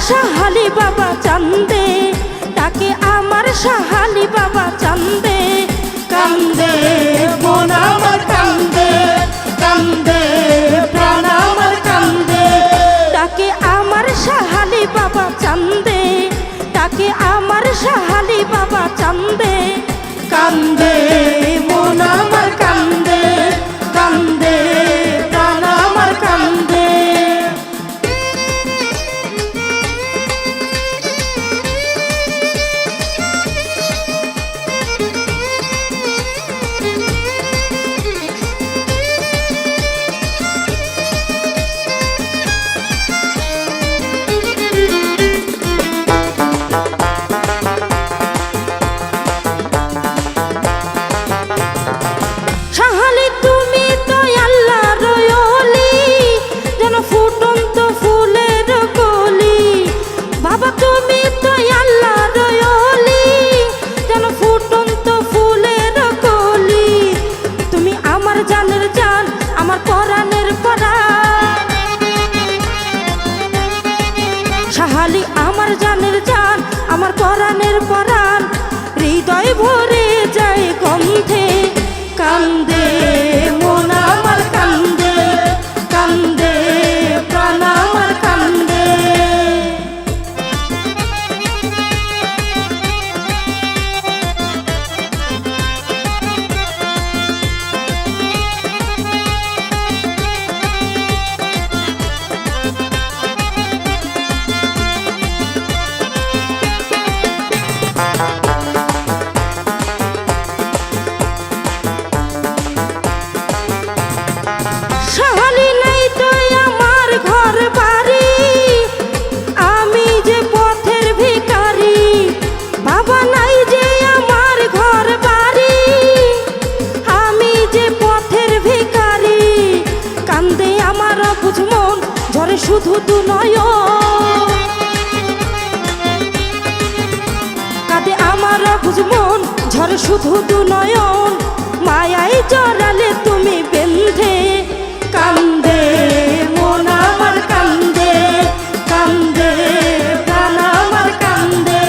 সাহালি বাবা চান্দে, ডাকে আমার সাহালি বাবা চান্দে। কান্দে মন আমার কান্দে, কান্দে প্রাণ আমার কান্দে, ডাকে আমার সাহালি বাবা চান্দে, ডাকে আমার সাহালি বাবা চান্দে। কান্দে মন আমার কান্দে, কান্দে প্রাণ আমার কান্দে। সাহালি তুমি তো আল্লাহর ওলি, যেন ফুটন্ত ফুলের কলি। বাবা তুমি তো আল্লাহর ওলি, যেন ফুটন্ত ফুলের কলি। তুমি আমার জানের জান, আমার পরাণের পরাণ। সাহালি আমার জানের জান, আমার পরাণের পরাণ। হৃদয় ভরে যায় গন্ধে, কান্দে মন আমার কান্দে, কান্দে প্রাণ আমার কান্দে। সাহালি নাই তো আমার ঘর বাড়ি, আমি যে পথের ভিখারি। বাবা নাই যে আমার ঘর বাড়ি, আমি যে পথের ভিখারি। কান্দে আমার বুঝ মন, ঝরে শুধু দু নয়ন। কাঁদে আমার বুঝ মন, ঝরে শুধু দু নয়ন। মায়ায় জড়ালে তুমি বেঁধে, কান্দে মন আমার কান্দে, কান্দে প্রাণ আমার কান্দে।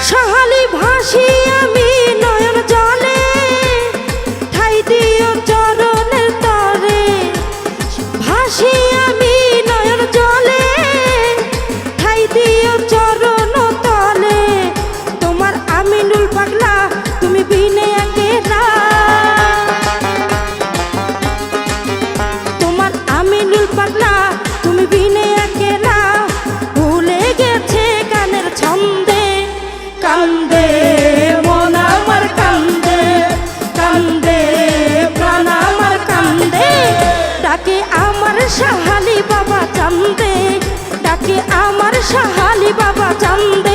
সাহালি ভাসি আমি নয়ন জলে, ঠাই দিও চরণের তরে। ভাসি আমি নয়ন জলে, ঠাই দিও চরণ তলে। তোমার আমিনুল পাগলা তুমি বিনে একেলা, তোমার আমিনুল পাগলা তুমি বিনে একেলা। ভুলে গেছে গানের ছন্দে, কান্দে মন আমার কান্দে, কান্দে প্রাণ আমার কান্দে। ডাকে আমার সাহালি বাবা চান্দে, ডাকে আমার সাহালি বাবা চান্দে।